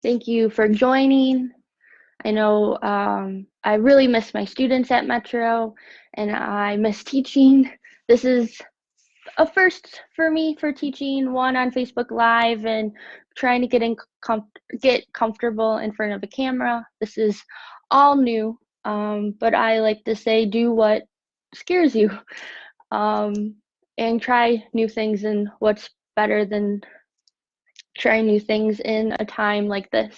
Thank you for joining. I know I really miss my students at Metro and I miss teaching. This is a first for me for teaching, one on Facebook Live and trying to get comfortable in front of a camera. This is all new, but I like to say do what scares you, um, and try new things, and what's better than trying new things in a time like this.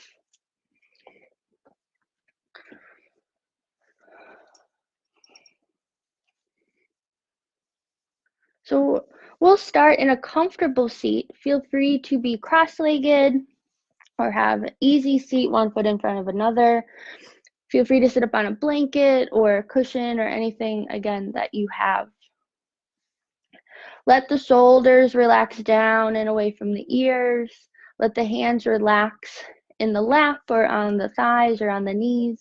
So we'll start in a comfortable seat. Feel free to be cross-legged or have an easy seat, one foot in front of another. Feel free to sit up on a blanket or a cushion or anything, again, that you have. Let the shoulders relax down and away from the ears. Let the hands relax in the lap or on the thighs or on the knees.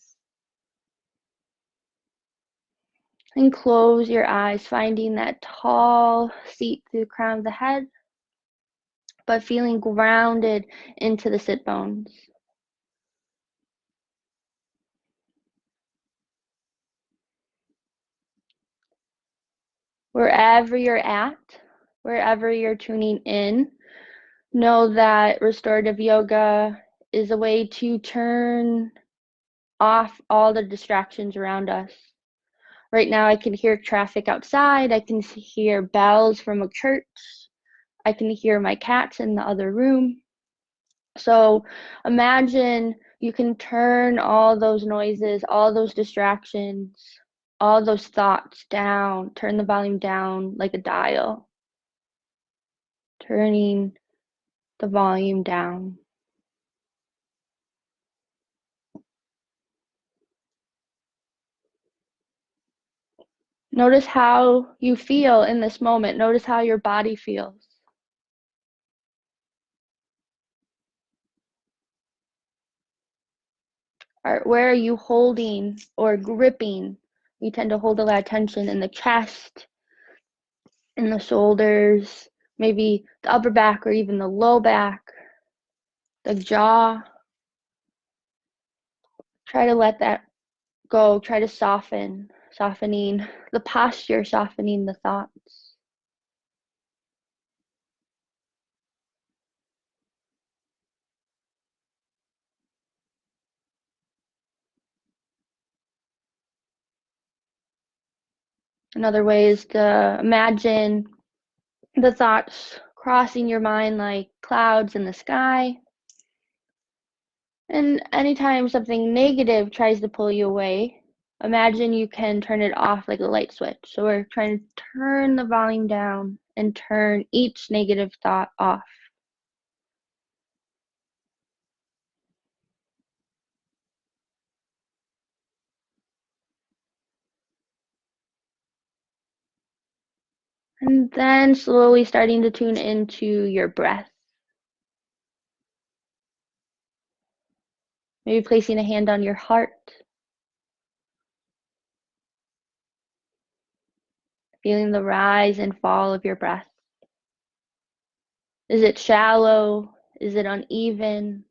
And close your eyes, finding that tall seat through the crown of the head, but feeling grounded into the sit bones. Wherever you're at, wherever you're tuning in, know that restorative yoga is a way to turn off all the distractions around us. Right now, I can hear traffic outside. I can hear bells from a church. I can hear my cats in the other room. So imagine you can turn all those noises, all those distractions, all those thoughts down, turn the volume down like a dial, turning the volume down. Notice how you feel in this moment. Notice how your body feels. Where are you holding or gripping? We tend to hold a lot of tension in the chest, in the shoulders, maybe the upper back or even the low back, the jaw. Try to let that go. Try to softening the posture, softening the thoughts. Another way is to imagine the thoughts crossing your mind like clouds in the sky. And anytime something negative tries to pull you away, imagine you can turn it off like a light switch. So we're trying to turn the volume down and turn each negative thought off. And then slowly starting to tune into your breath. Maybe placing a hand on your heart, feeling the rise and fall of your breath. Is it shallow? Is it uneven?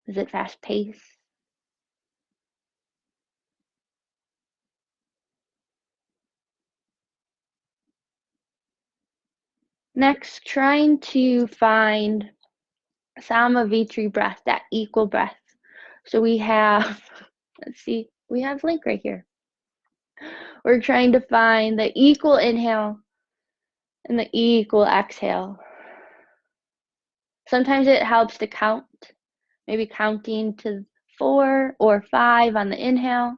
Is it fast paced? Next, trying to find Samavitri breath, that equal breath. So we have, let's see, we have link right here. We're trying to find the equal inhale and the equal exhale. Sometimes it helps to count, maybe counting to 4 or 5 on the inhale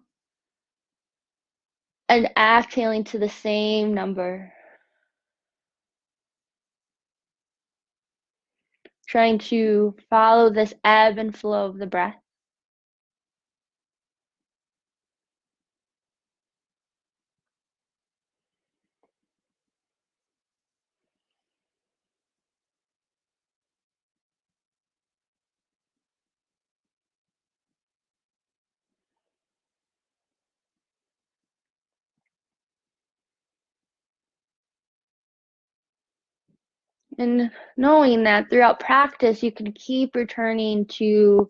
and exhaling to the same number. Trying to follow this ebb and flow of the breath. And knowing that throughout practice, you can keep returning to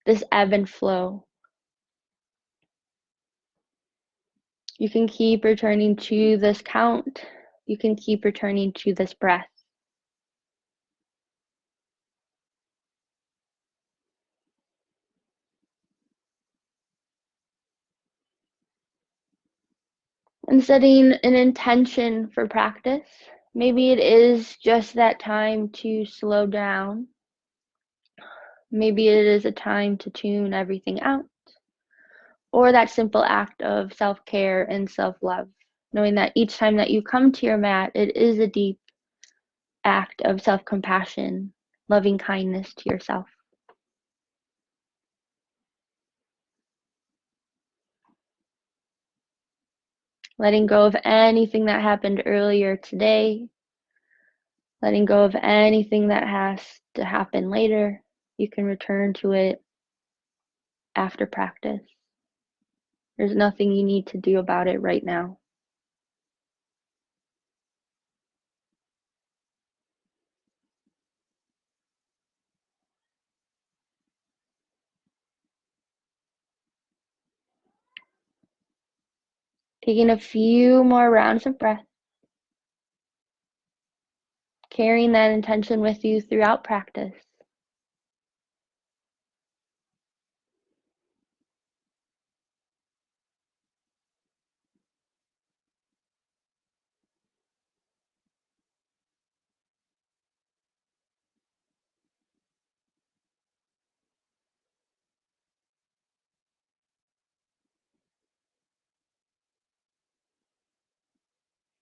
this ebb and flow. You can keep returning to this count. You can keep returning to this breath. And setting an intention for practice. Maybe it is just that time to slow down. Maybe it is a time to tune everything out. Or that simple act of self-care and self-love. Knowing that each time that you come to your mat, it is a deep act of self-compassion, loving kindness to yourself. Letting go of anything that happened earlier today, letting go of anything that has to happen later. You can return to it after practice. There's nothing you need to do about it right now. Taking a few more rounds of breath, carrying that intention with you throughout practice.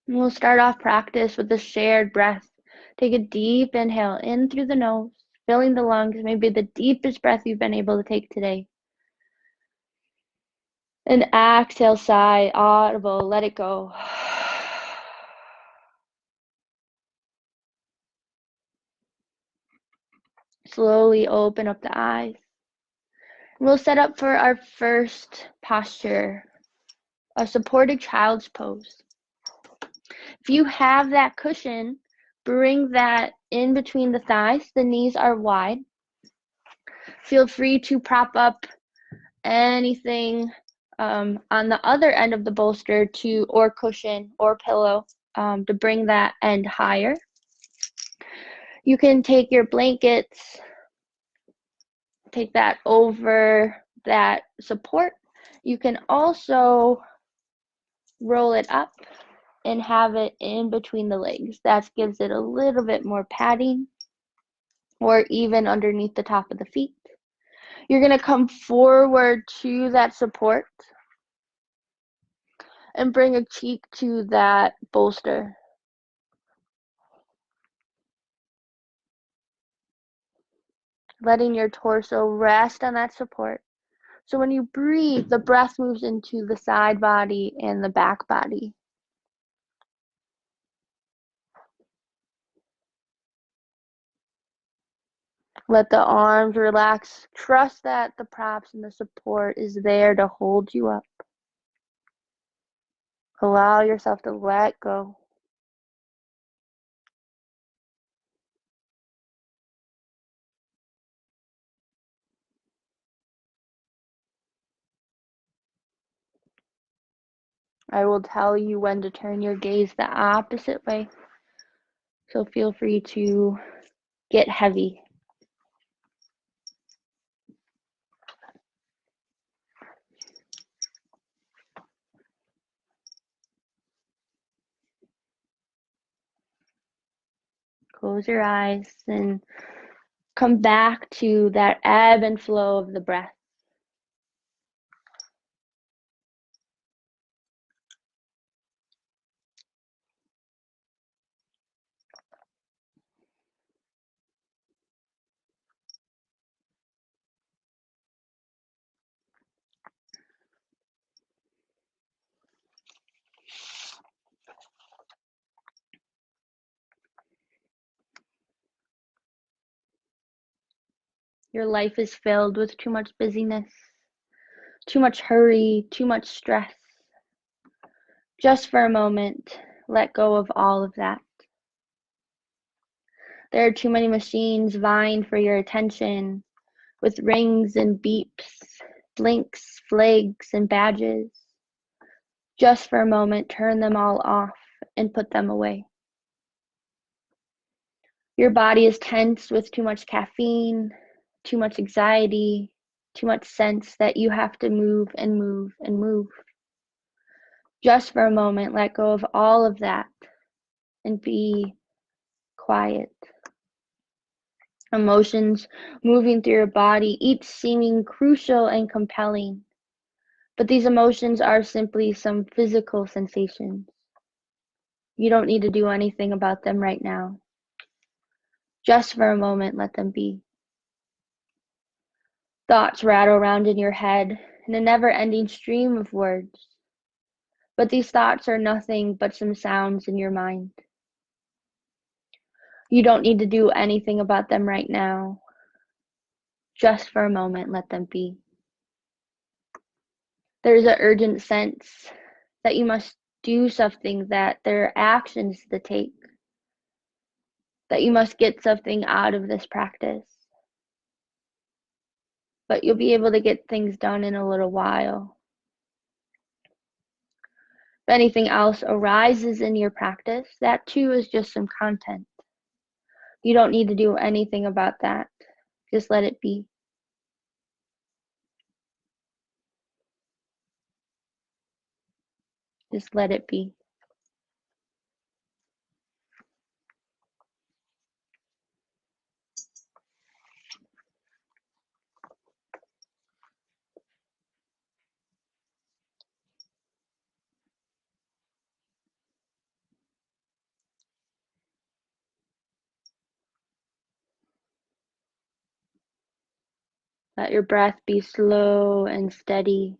And we'll start off practice with a shared breath. Take a deep inhale in through the nose, filling the lungs, maybe the deepest breath you've been able to take today. And exhale, sigh, audible, let it go. Slowly open up the eyes. We'll set up for our first posture, a supported child's pose. If you have that cushion, bring that in between the thighs. The knees are wide. Feel free to prop up anything on the other end of the bolster or cushion or pillow to bring that end higher. You can take your blankets, take that over that support. You can also roll it up and have it in between the legs. That gives it a little bit more padding, or even underneath the top of the feet. You're going to come forward to that support and bring a cheek to that bolster. Letting your torso rest on that support. So when you breathe, the breath moves into the side body and the back body. Let the arms relax. Trust that the props and the support is there to hold you up. Allow yourself to let go. I will tell you when to turn your gaze the opposite way. So feel free to get heavy. Close your eyes and come back to that ebb and flow of the breath. Your life is filled with too much busyness, too much hurry, too much stress. Just for a moment, let go of all of that. There are too many machines vying for your attention, with rings and beeps, blinks, flags, and badges. Just for a moment, turn them all off and put them away. Your body is tense with too much caffeine, too much anxiety, too much sense that you have to move and move and move. Just for a moment, let go of all of that and be quiet. Emotions moving through your body, each seeming crucial and compelling. But these emotions are simply some physical sensations. You don't need to do anything about them right now. Just for a moment, let them be. Thoughts rattle around in your head in a never-ending stream of words. But these thoughts are nothing but some sounds in your mind. You don't need to do anything about them right now. Just for a moment, let them be. There's an urgent sense that you must do something, that there are actions to take, that you must get something out of this practice. But you'll be able to get things done in a little while. If anything else arises in your practice, that too is just some content. You don't need to do anything about that. Just let it be. Just let it be. Let your breath be slow and steady.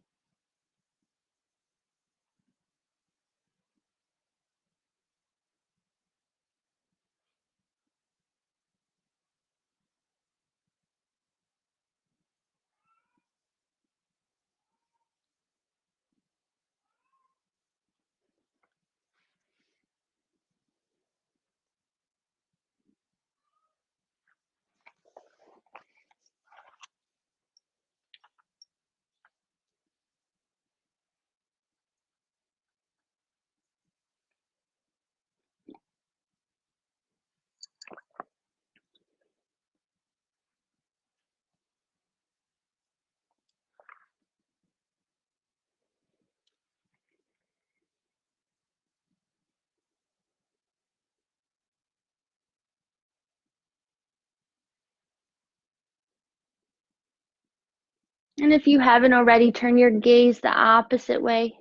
And if you haven't already, turn your gaze the opposite way,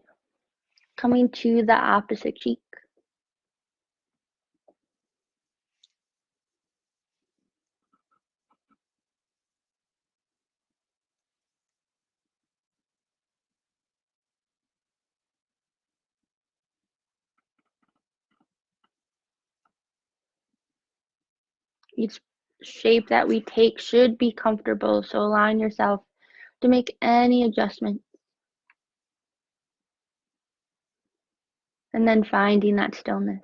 coming to the opposite cheek. Each shape that we take should be comfortable, so align yourself to make any adjustment. And then finding that stillness.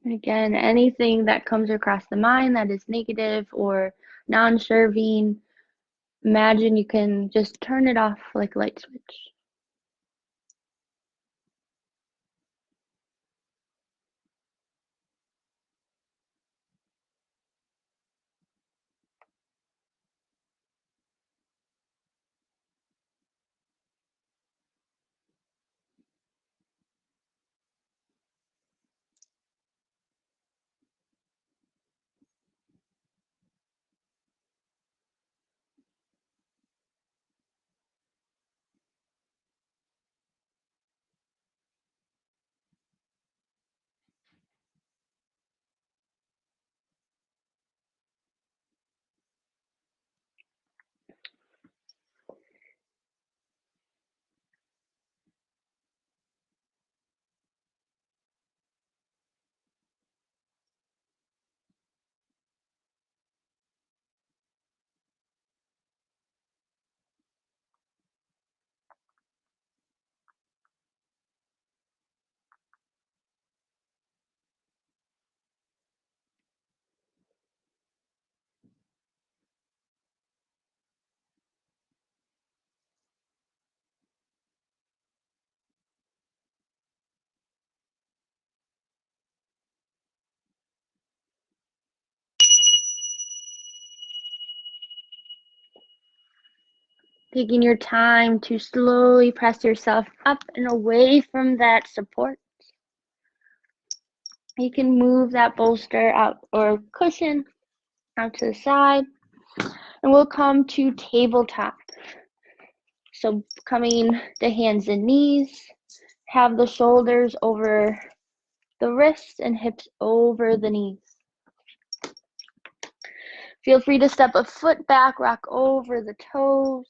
Again, anything that comes across the mind that is negative or non-serving, Imagine you can just turn it off like a light switch. Taking your time to slowly press yourself up and away from that support. You can move that bolster out or cushion out to the side, and we'll come to tabletop. So coming to hands and knees, have the shoulders over the wrists and hips over the knees. Feel free to step a foot back, rock over the toes,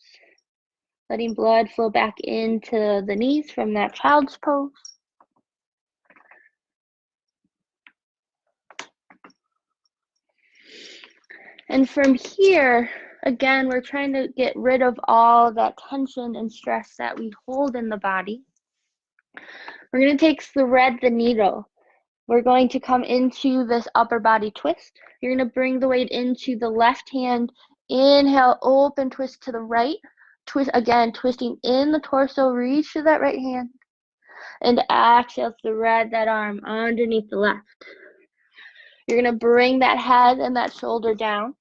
letting blood flow back into the knees from that child's pose. And from here, again, we're trying to get rid of all that tension and stress that we hold in the body. We're going to thread the needle. We're going to come into this upper body twist. You're going to bring the weight into the left hand. Inhale, open twist to the right. Twist again, twisting in the torso, reach to that right hand. And exhale, thread that arm underneath the left. You're going to bring that head and that shoulder down.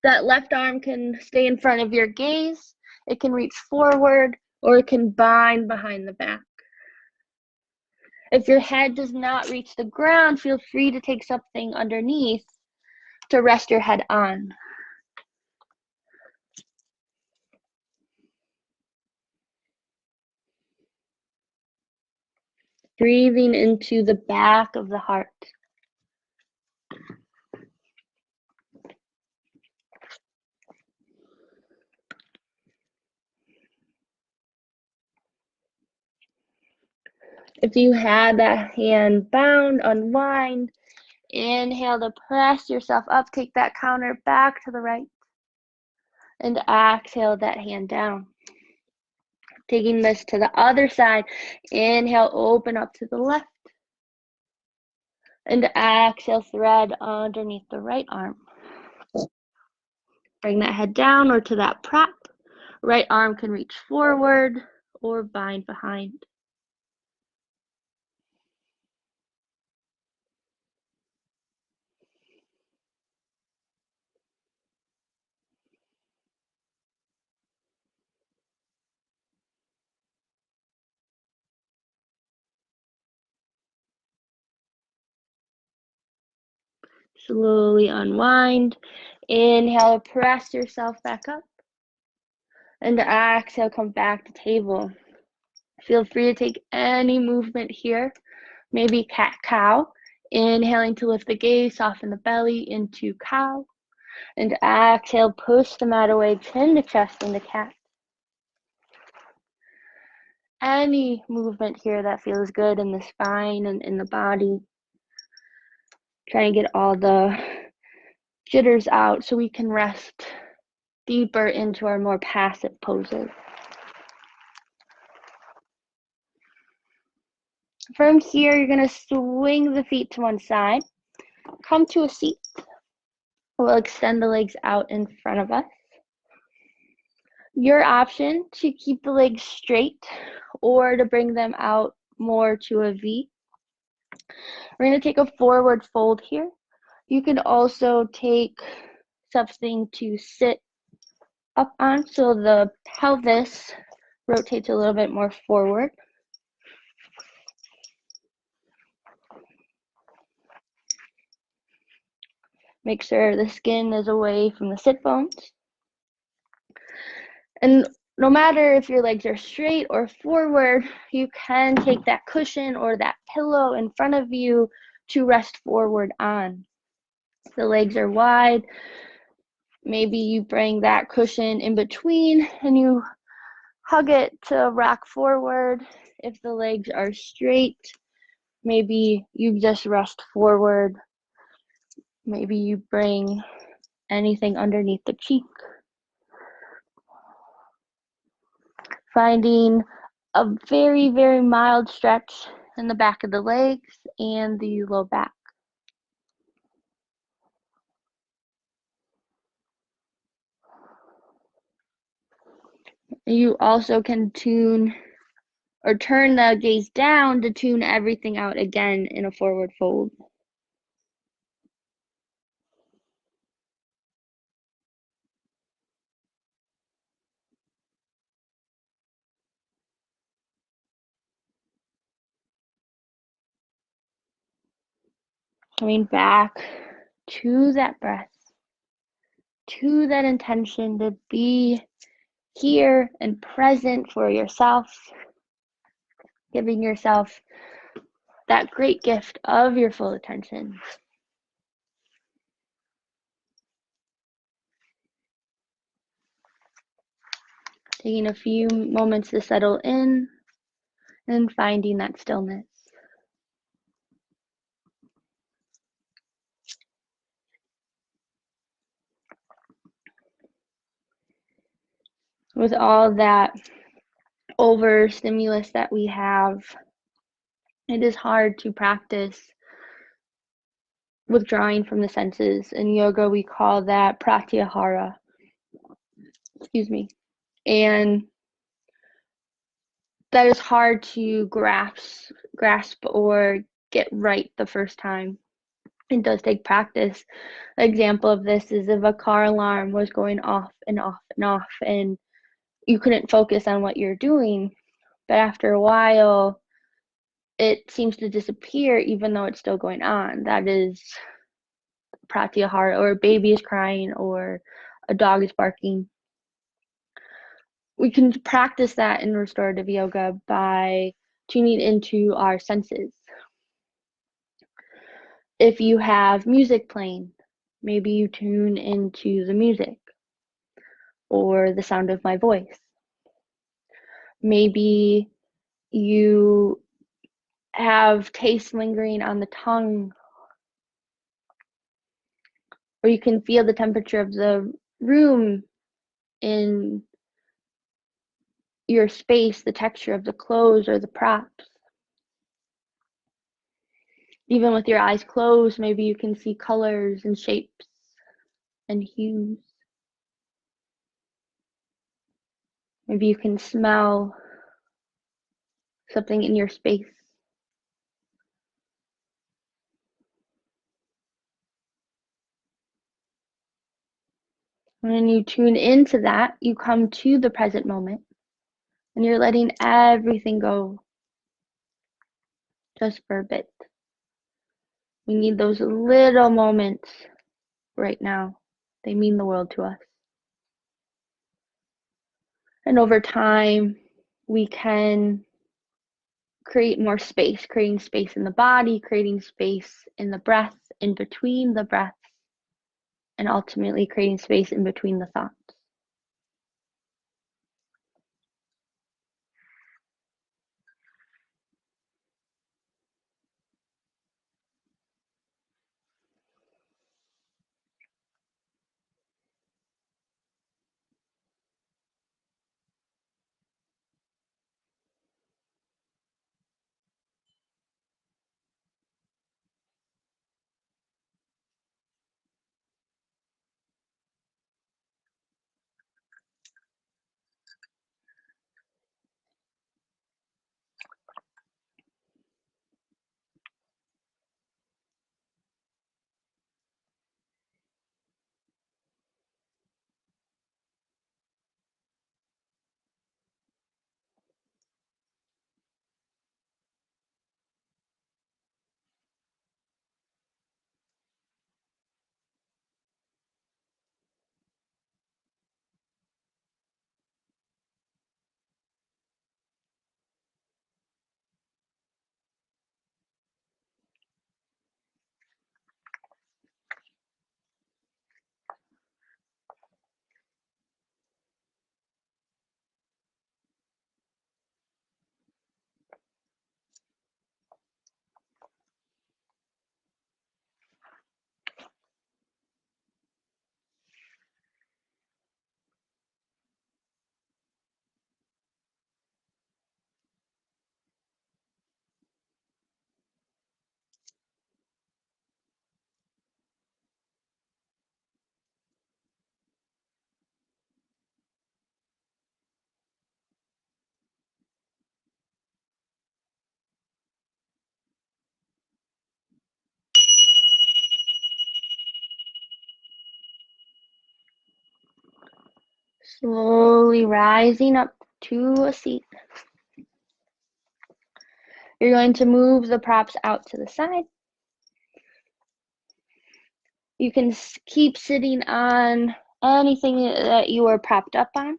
That left arm can stay in front of your gaze. It can reach forward, or it can bind behind the back. If your head does not reach the ground, feel free to take something underneath to rest your head on. Breathing into the back of the heart. If you had that hand bound, unwind. Inhale to press yourself up. Take that counter back to the right. And exhale that hand down. Taking this to the other side. Inhale, open up to the left. And exhale, thread underneath the right arm. Bring that head down or to that prop. Right arm can reach forward or bind behind. Slowly unwind. Inhale, press yourself back up. And exhale, come back to table. Feel free to take any movement here. Maybe cat-cow. Inhaling to lift the gaze, soften the belly into cow. And exhale, push the mat away, chin to chest into cat. Any movement here that feels good in the spine and in the body. Try and get all the jitters out so we can rest deeper into our more passive poses. From here, you're going to swing the feet to one side. Come to a seat. We'll extend the legs out in front of us. Your option to keep the legs straight or to bring them out more to a V. We're going to take a forward fold here. You can also take something to sit up on so the pelvis rotates a little bit more forward. Make sure the skin is away from the sit bones. And no matter if your legs are straight or forward, you can take that cushion or that pillow in front of you to rest forward on. If the legs are wide, maybe you bring that cushion in between and you hug it to rock forward. If the legs are straight, maybe you just rest forward. Maybe you bring anything underneath the cheek. Finding a very, very mild stretch in the back of the legs and the low back. You also can tune or turn the gaze down to tune everything out again in a forward fold. Coming back to that breath, to that intention to be here and present for yourself, giving yourself that great gift of your full attention. Taking a few moments to settle in and finding that stillness. With all that overstimulus that we have, it is hard to practice withdrawing from the senses. In yoga, we call that pratyahara. Excuse me. And that is hard to grasp or get right the first time. It does take practice. An example of this is if a car alarm was going off and off and off and you couldn't focus on what you're doing, but after a while it seems to disappear even though it's still going on. That is pratyahara, or a baby is crying or a dog is barking. We can practice that in restorative yoga by tuning into our senses. If you have music playing, maybe you tune into the music or the sound of my voice. Maybe you have taste lingering on the tongue, or you can feel the temperature of the room in your space, the texture of the clothes or the props. Even with your eyes closed, maybe you can see colors and shapes and hues. Maybe you can smell something in your space. When you tune into that, you come to the present moment and you're letting everything go just for a bit. We need those little moments right now. They mean the world to us. And over time, we can create more space, creating space in the body, creating space in the breath, in between the breaths, and ultimately creating space in between the thoughts. Slowly rising up to a seat. You're going to move the props out to the side. You can keep sitting on anything that you are propped up on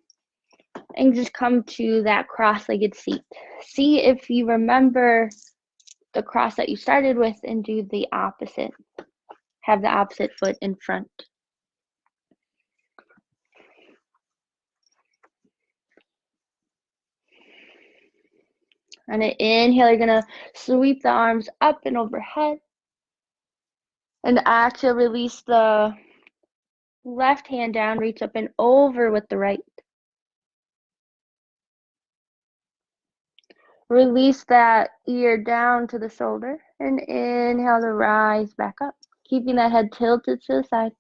and just come to that cross-legged seat. See if you remember the cross that you started with and do the opposite. Have the opposite foot in front. On an inhale, you're going to sweep the arms up and overhead. And exhale, release the left hand down, reach up and over with the right. Release that ear down to the shoulder and inhale to rise back up, keeping that head tilted to the side.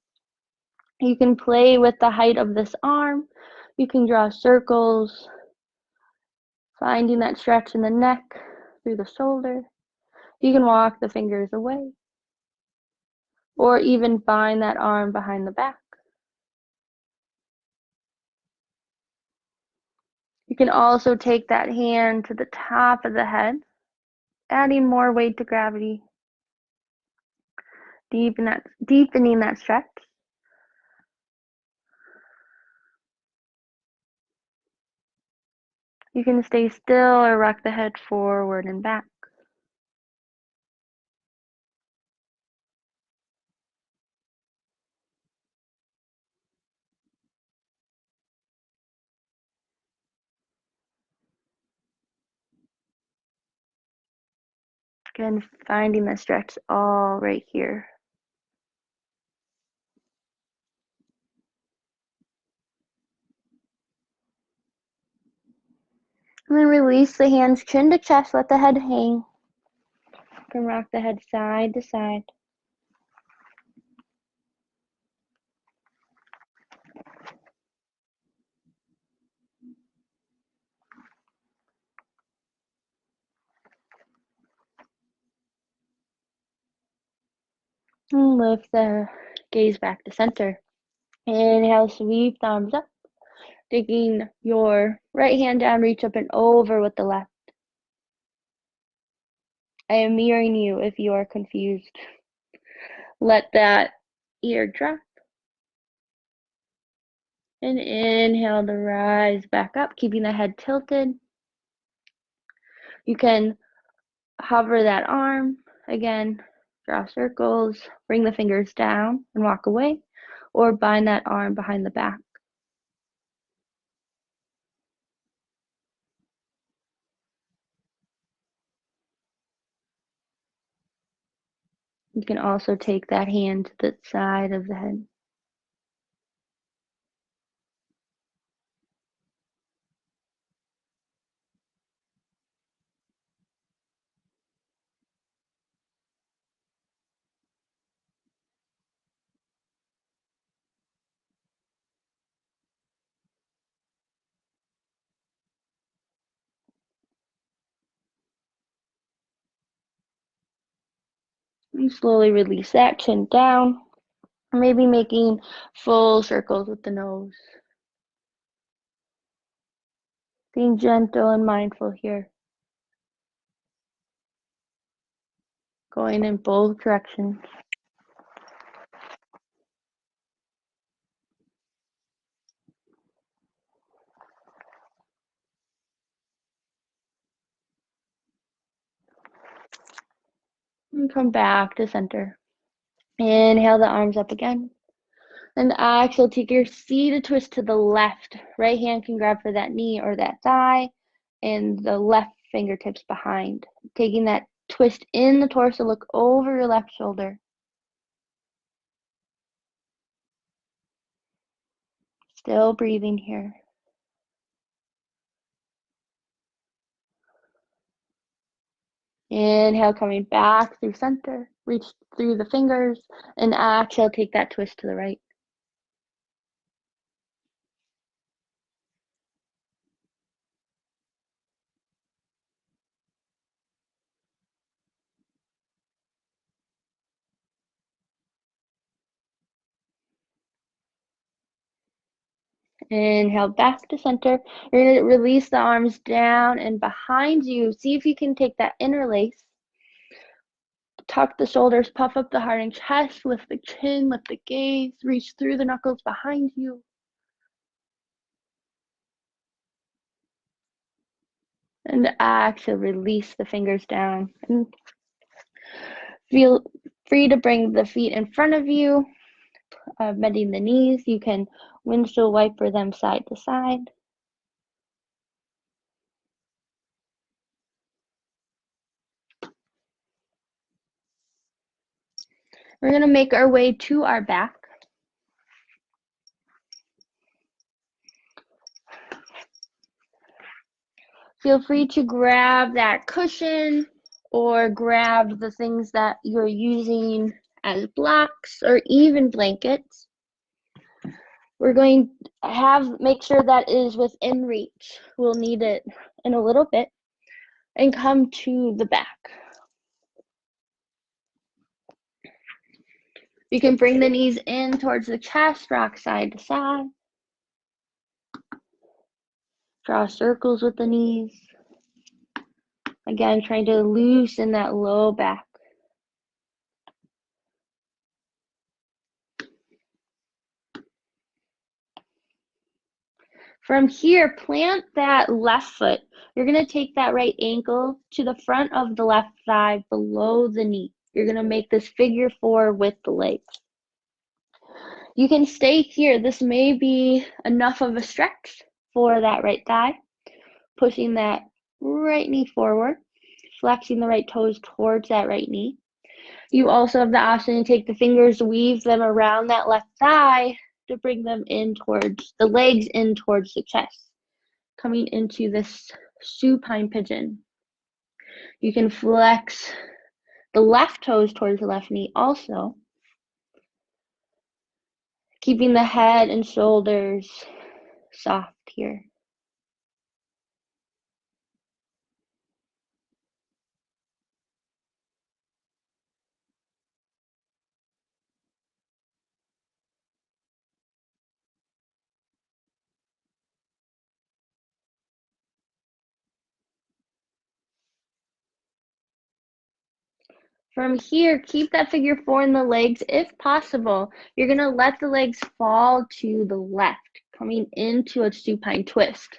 You can play with the height of this arm. You can draw circles, finding that stretch in the neck through the shoulder. You can walk the fingers away or even find that arm behind the back. You can also take that hand to the top of the head, adding more weight to gravity, deepening that stretch. You can stay still or rock the head forward and back. Again, finding the stretch all right here. And then release the hands chin to chest, let the head hang. You can rock the head side to side. And lift the gaze back to center. Inhale, sweep the arms up. Taking your right hand down, reach up and over with the left. I am mirroring you if you are confused. Let that ear drop. And inhale to rise back up, keeping the head tilted. You can hover that arm. Again, draw circles, bring the fingers down and walk away, or bind that arm behind the back. You can also take that hand to the side of the head. And slowly release that chin down, maybe making full circles with the nose. Being gentle and mindful here. Going in both directions. And come back to center. Inhale the arms up again. And exhale, take your seated twist to the left. Right hand can grab for that knee or that thigh, and the left fingertips behind. Taking that twist in the torso, look over your left shoulder. Still breathing here. Inhale, coming back through center. Reach through the fingers. And exhale, take that twist to the right. Inhale back to center. You're going to release the arms down and behind you. See if you can take that interlace. Tuck the shoulders, puff up the heart and chest, lift the chin, lift the gaze, reach through the knuckles behind you. And exhale, release the fingers down. And feel free to bring the feet in front of you, bending the knees. You can windshield wiper them side to side. We're going to make our way to our back. Feel free to grab that cushion or grab the things that you're using as blocks or even blankets. We're going to make sure that is within reach. We'll need it in a little bit. And come to the back. You can bring the knees in towards the chest, rock side to side. Draw circles with the knees. Again, trying to loosen that low back. From here, plant that left foot. You're going to take that right ankle to the front of the left thigh below the knee. You're going to make this figure 4 with the legs. You can stay here. This may be enough of a stretch for that right thigh. Pushing that right knee forward, flexing the right toes towards that right knee. You also have the option to take the fingers, weave them around that left thigh to bring them in towards the legs, in towards the chest, coming into this supine pigeon. You can flex the left toes towards the left knee also, keeping the head and shoulders soft here. From here, keep that figure 4 in the legs if possible. You're going to let the legs fall to the left, coming into a supine twist.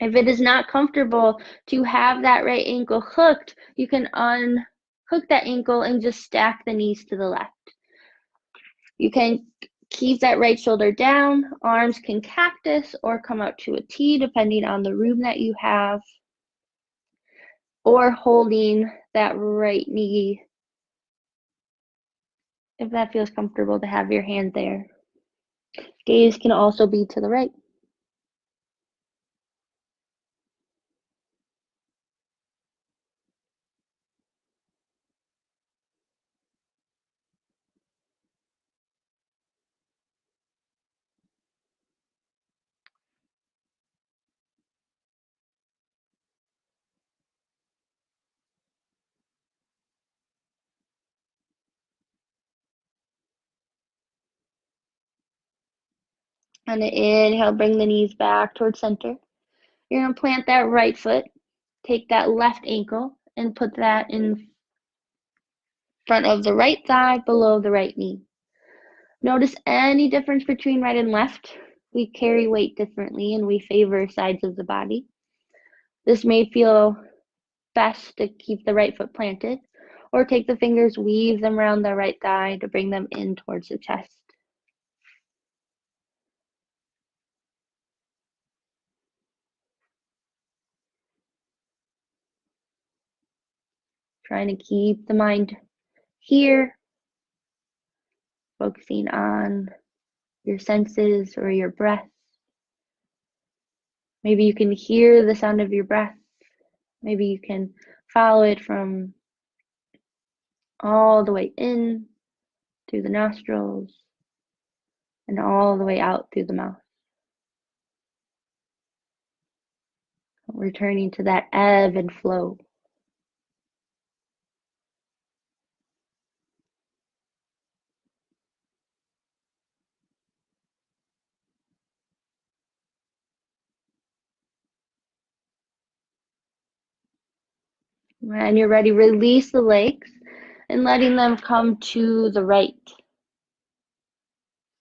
If it is not comfortable to have that right ankle hooked, you can unhook that ankle and just stack the knees to the left. You can keep that right shoulder down, arms can cactus or come out to a T depending on the room that you have, or holding that right knee if that feels comfortable to have your hand there. Gaze can also be to the right. On the inhale, bring the knees back towards center. You're going to plant that right foot, take that left ankle, and put that in front of the right thigh, below the right knee. Notice any difference between right and left. We carry weight differently and we favor sides of the body. This may feel best to keep the right foot planted, or take the fingers, weave them around the right thigh to bring them in towards the chest. Trying to keep the mind here, focusing on your senses or your breath. Maybe you can hear the sound of your breath. Maybe you can follow it from all the way in through the nostrils and all the way out through the mouth. Returning to that ebb and flow. When you're ready, release the legs and letting them come to the right.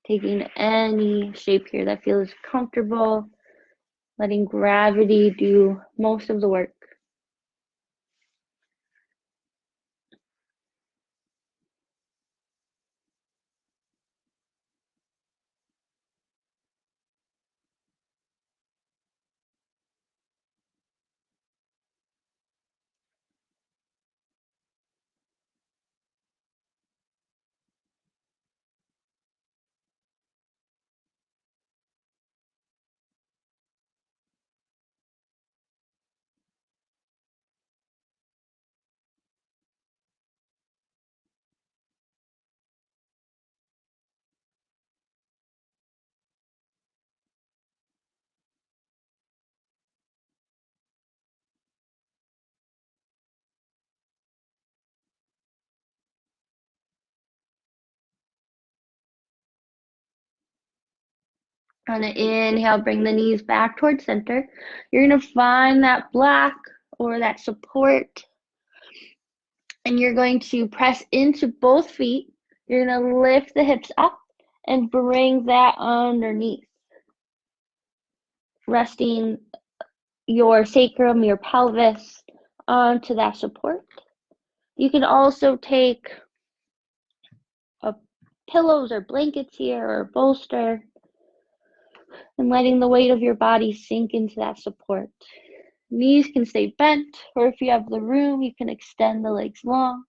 Taking any shape here that feels comfortable, letting gravity do most of the work. On an inhale, bring the knees back towards center. You're going to find that block or that support, and you're going to press into both feet. You're going to lift the hips up and bring that underneath, resting your sacrum, your pelvis onto that support. You can also take pillows or blankets here or a bolster and letting the weight of your body sink into that support. Knees can stay bent, or if you have the room, you can extend the legs long.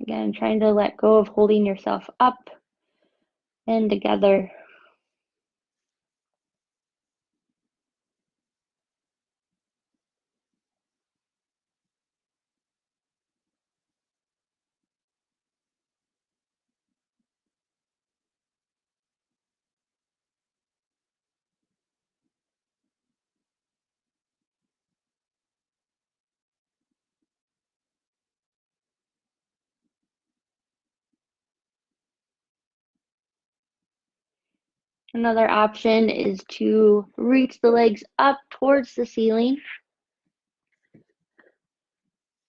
Again, trying to let go of holding yourself up and together. Another option is to reach the legs up towards the ceiling,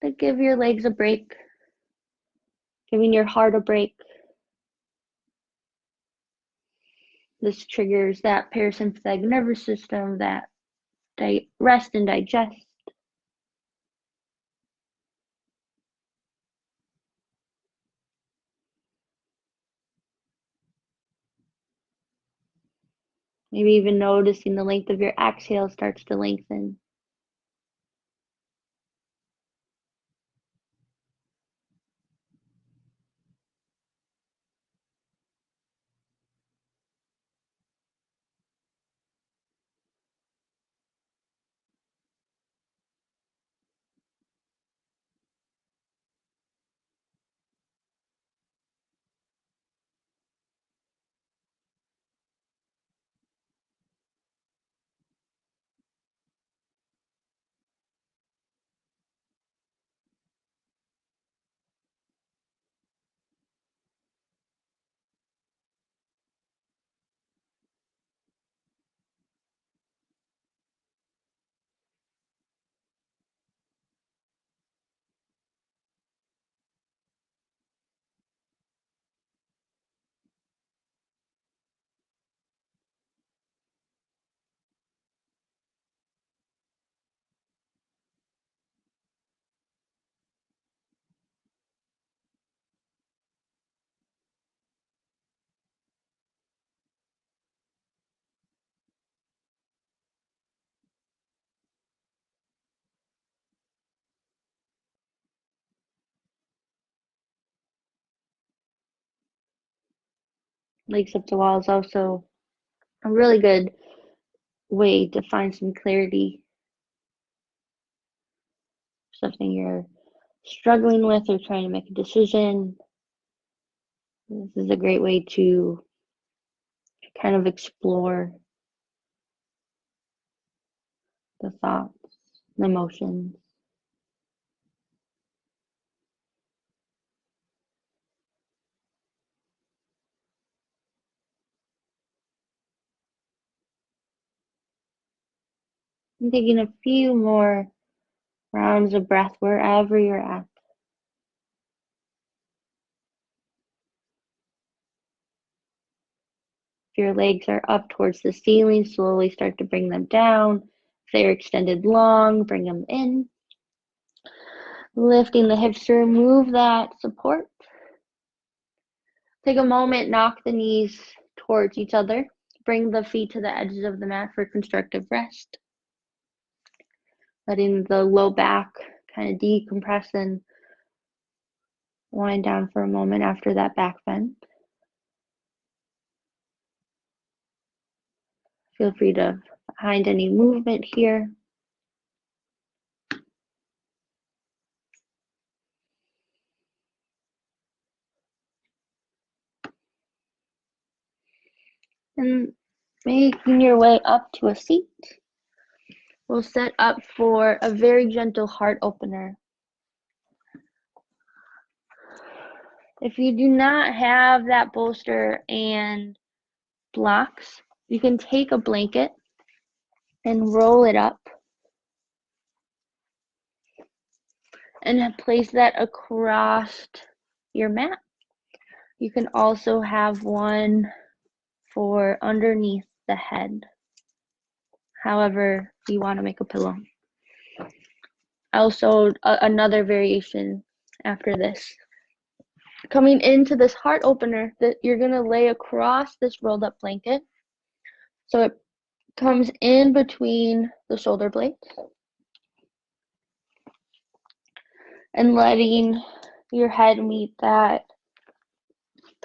but give your legs a break, giving your heart a break. This triggers that parasympathetic nervous system, that rest and digest. Maybe even noticing the length of your exhale starts to lengthen. Legs up to wall is also a really good way to find some clarity, something you're struggling with or trying to make a decision. This is a great way to kind of explore the thoughts, the emotions. And taking a few more rounds of breath wherever you're at. If your legs are up towards the ceiling, slowly start to bring them down. If they're extended long, bring them in. Lifting the hips to remove that support. Take a moment, knock the knees towards each other. Bring the feet to the edges of the mat for constructive rest. Letting the low back kind of decompress and wind down for a moment after that back bend. Feel free to find any movement here. And making your way up to a seat. We'll set up for a very gentle heart opener. If you do not have that bolster and blocks, you can take a blanket and roll it up and place that across your mat. You can also have one for underneath the head, however you want to make a pillow. Also, another variation after this. Coming into this heart opener, that you're going to lay across this rolled up blanket so it comes in between the shoulder blades and letting your head meet that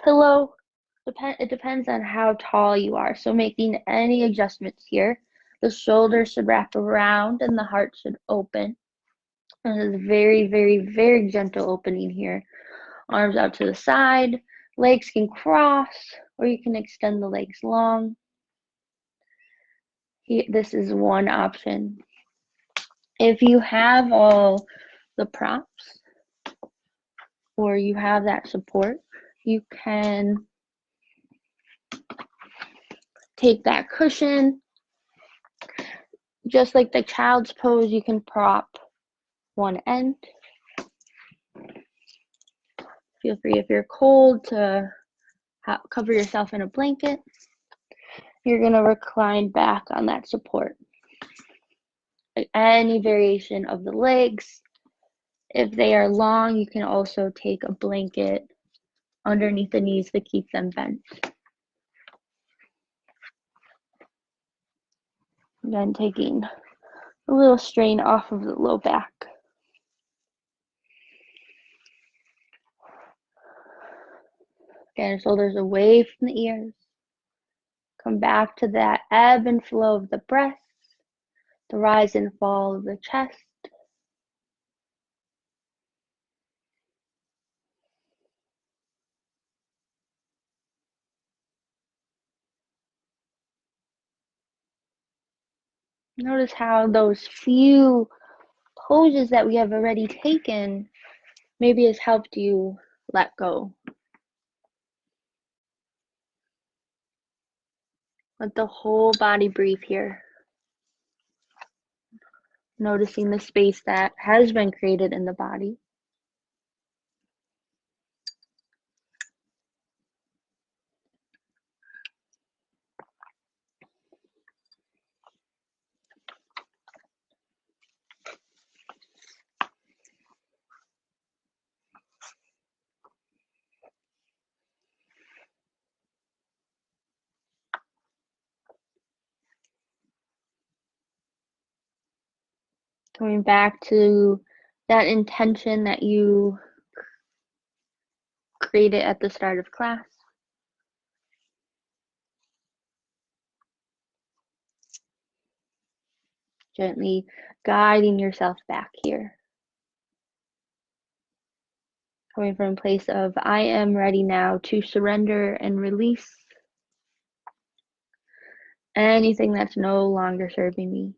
pillow. It depends on how tall you are, so making any adjustments here. The shoulders should wrap around and the heart should open. And it's very, very, very gentle opening here. Arms out to the side, legs can cross, or you can extend the legs long. This is one option. If you have all the props or you have that support, you can take that cushion. Just like the child's pose, you can prop one end. Feel free, if you're cold, to cover yourself in a blanket. You're going to recline back on that support. Any variation of the legs. If they are long, you can also take a blanket underneath the knees to keep them bent. Again, taking a little strain off of the low back. Again, shoulders away from the ears. Come back to that ebb and flow of the breath, the rise and fall of the chest. Notice how those few poses that we have already taken maybe has helped you let go. Let the whole body breathe here. Noticing the space that has been created in the body. Going back to that intention that you created at the start of class. Gently guiding yourself back here. Coming from a place of, I am ready now to surrender and release anything that's no longer serving me.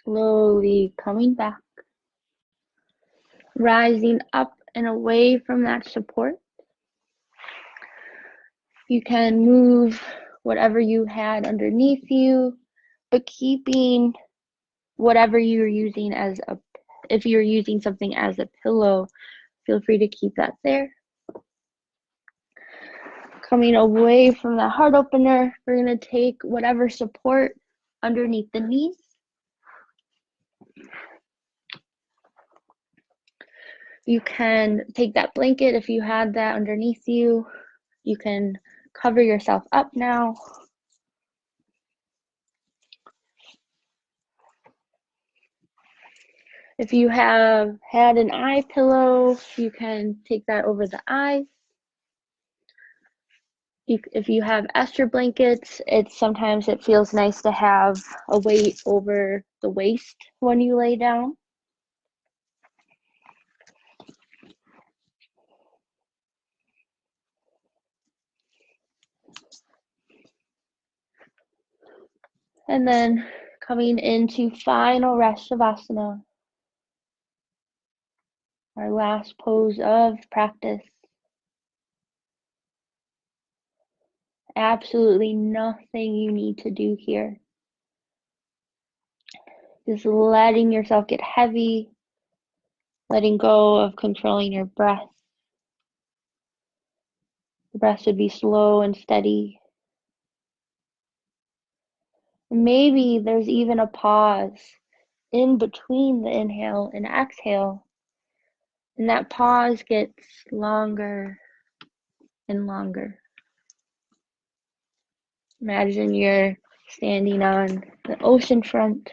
Slowly coming back, rising up and away from that support. You can move whatever you had underneath you, but keeping whatever you're using if you're using something as a pillow, feel free to keep that there. Coming away from the heart opener, we're going to take whatever support underneath the knees. You can take that blanket if you had that underneath you. You can cover yourself up now. If you have had an eye pillow, you can take that over the eyes. If you have Esther blankets, sometimes it feels nice to have a weight over the waist when you lay down. And then coming into final rest shavasana, our last pose of practice. Absolutely nothing you need to do here. Just letting yourself get heavy, letting go of controlling your breath. The breath should be slow and steady. Maybe there's even a pause in between the inhale and exhale, and that pause gets longer and longer. Imagine you're standing on the ocean front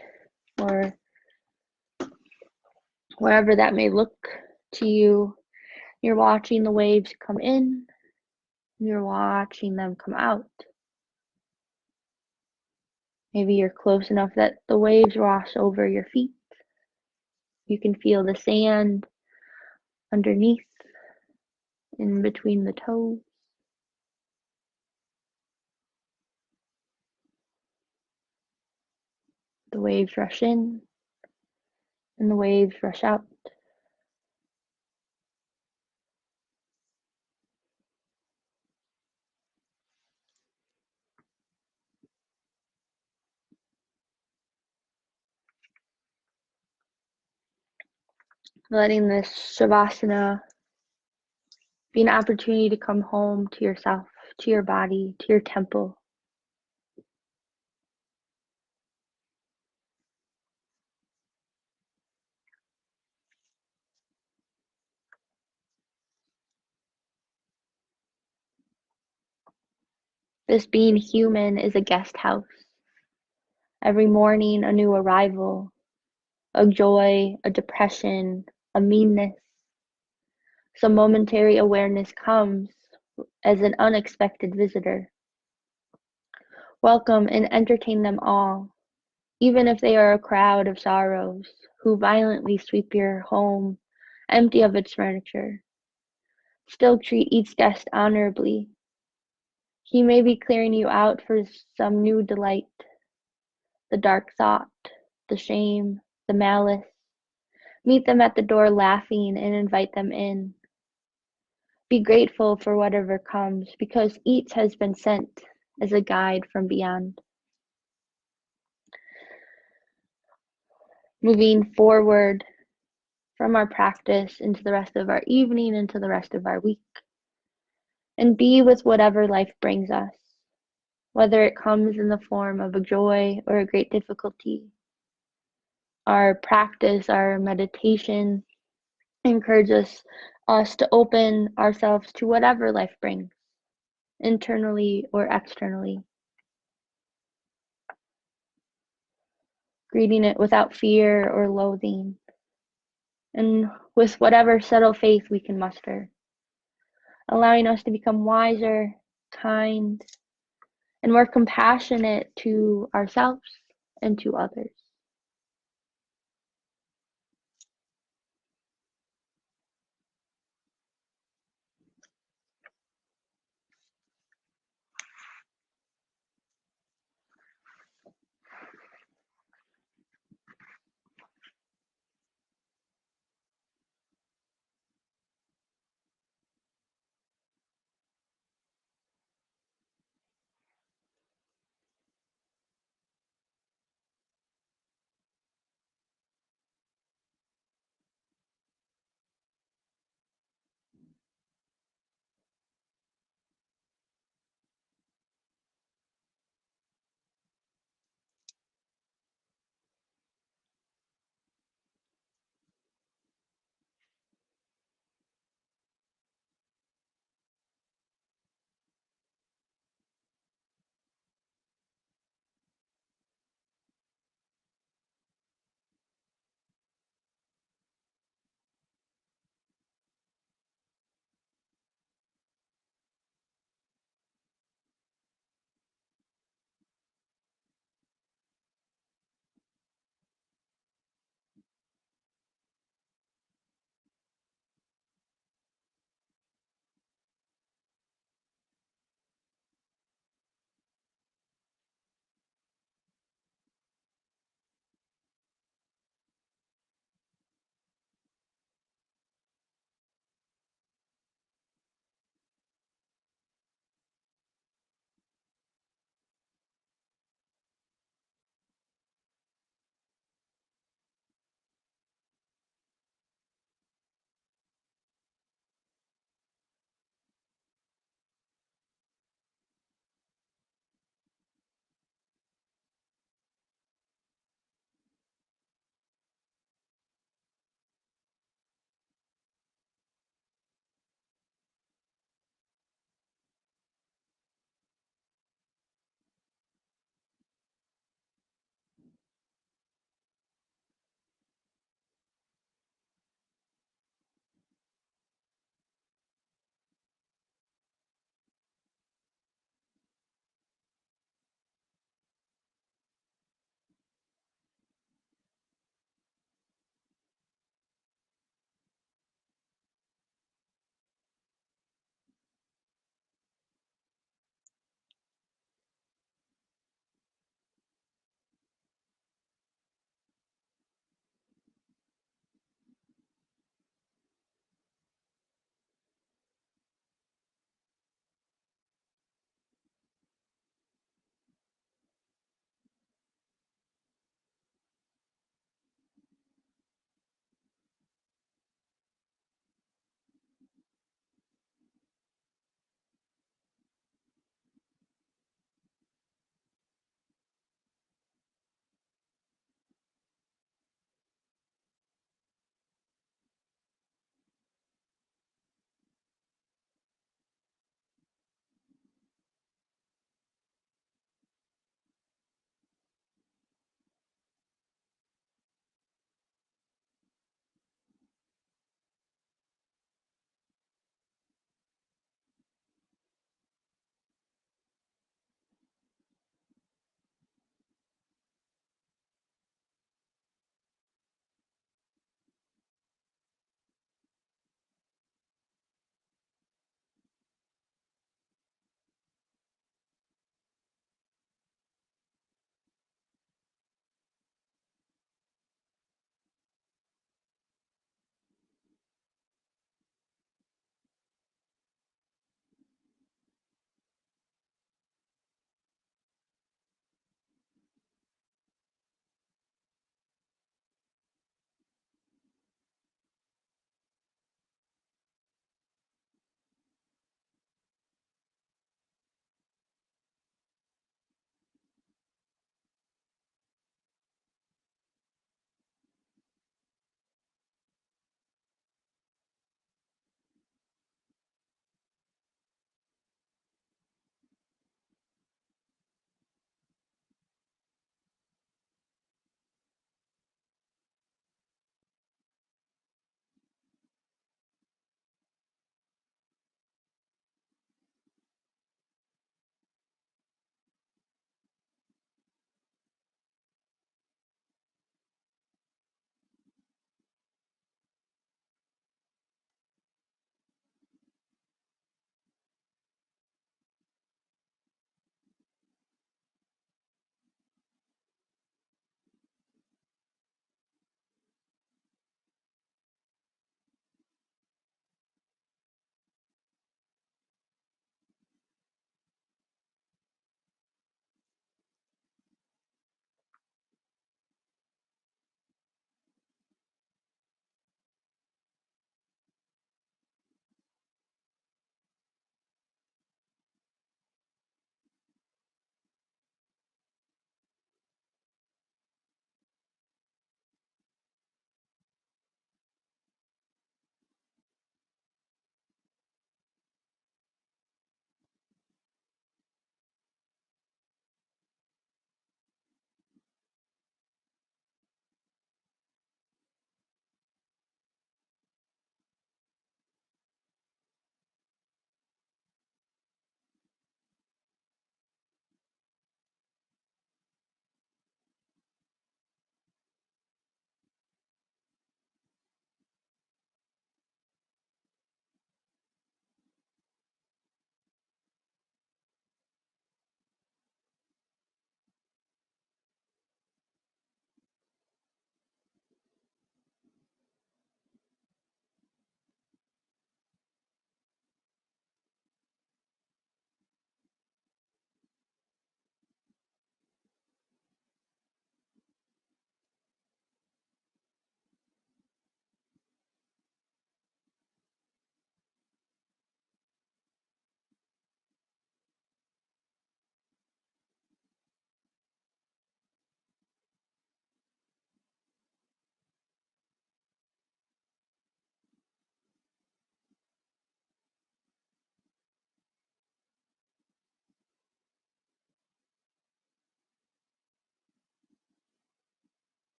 or wherever that may look to you. You're watching the waves come in, and you're watching them come out. Maybe you're close enough that the waves wash over your feet. You can feel the sand underneath, in between the toes. The waves rush in and the waves rush out. Letting this shavasana be an opportunity to come home to yourself, to your body, to your temple. This being human is a guest house. Every morning, a new arrival, a joy, a depression, a meanness. Some momentary awareness comes as an unexpected visitor. Welcome and entertain them all, even if they are a crowd of sorrows who violently sweep your home empty of its furniture. Still treat each guest honorably. He may be clearing you out for some new delight, the dark thought, the shame, the malice. Meet them at the door laughing and invite them in. Be grateful for whatever comes, because each has been sent as a guide from beyond. Moving forward from our practice into the rest of our evening, into the rest of our week, and be with whatever life brings us, whether it comes in the form of a joy or a great difficulty. Our practice, our meditation encourages us to open ourselves to whatever life brings, internally or externally, greeting it without fear or loathing, and with whatever subtle faith we can muster, allowing us to become wiser, kind, and more compassionate to ourselves and to others.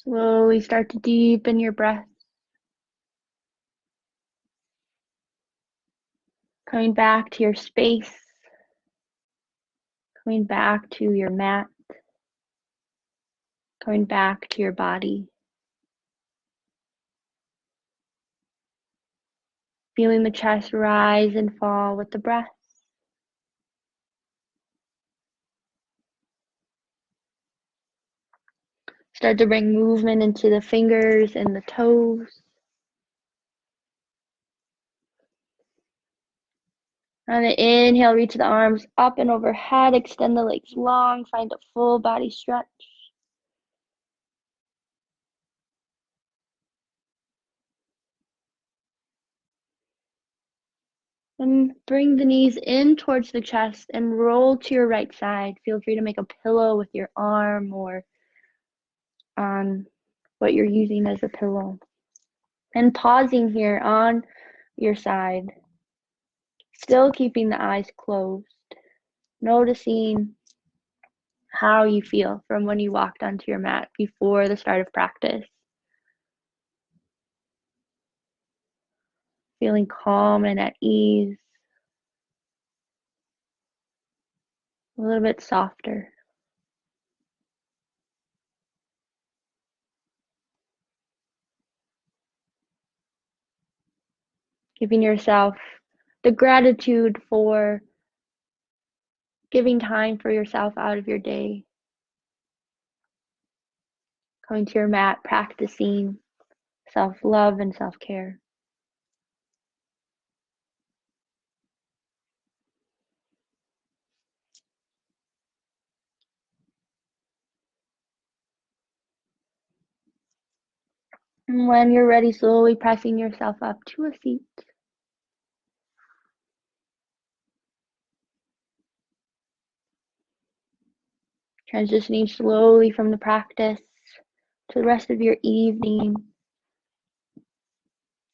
Slowly start to deepen your breath. Coming back to your space. Coming back to your mat. Coming back to your body. Feeling the chest rise and fall with the breath. Start to bring movement into the fingers and the toes. On the inhale, reach the arms up and overhead. Extend the legs long. Find a full body stretch. And bring the knees in towards the chest and roll to your right side. Feel free to make a pillow with your arm or on what you're using as a pillow. And pausing here on your side, still keeping the eyes closed, noticing how you feel from when you walked onto your mat before the start of practice. Feeling calm and at ease, a little bit softer. Giving yourself the gratitude for giving time for yourself out of your day. Going to your mat, practicing self-love and self-care. And when you're ready, slowly pressing yourself up to a seat. Transitioning slowly from the practice to the rest of your evening.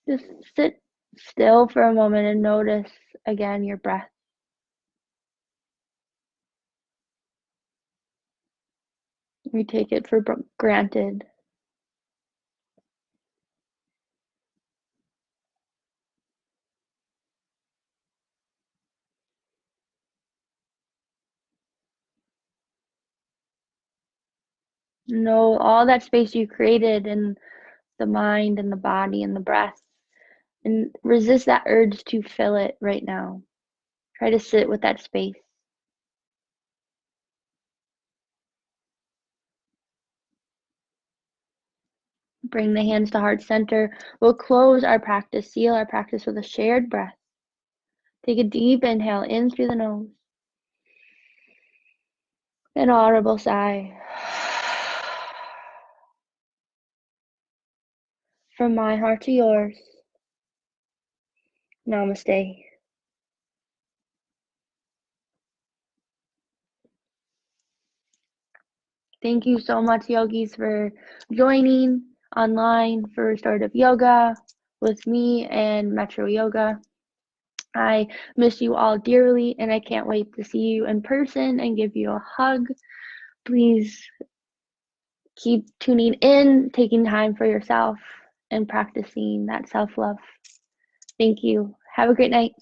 Just sit still for a moment and notice again your breath. We take it for granted. Know all that space you created in the mind and the body and the breath, and resist that urge to fill it right now. Try to sit with that space. Bring the hands to heart center. We'll close our practice, seal our practice with a shared breath. Take a deep inhale in through the nose. An audible sigh. From my heart to yours. Namaste. Thank you so much, yogis, for joining online for restorative yoga with me and Metro Yoga. I miss you all dearly, and I can't wait to see you in person and give you a hug. Please keep tuning in, taking time for yourself, and practicing that self-love. Thank you. Have a great night.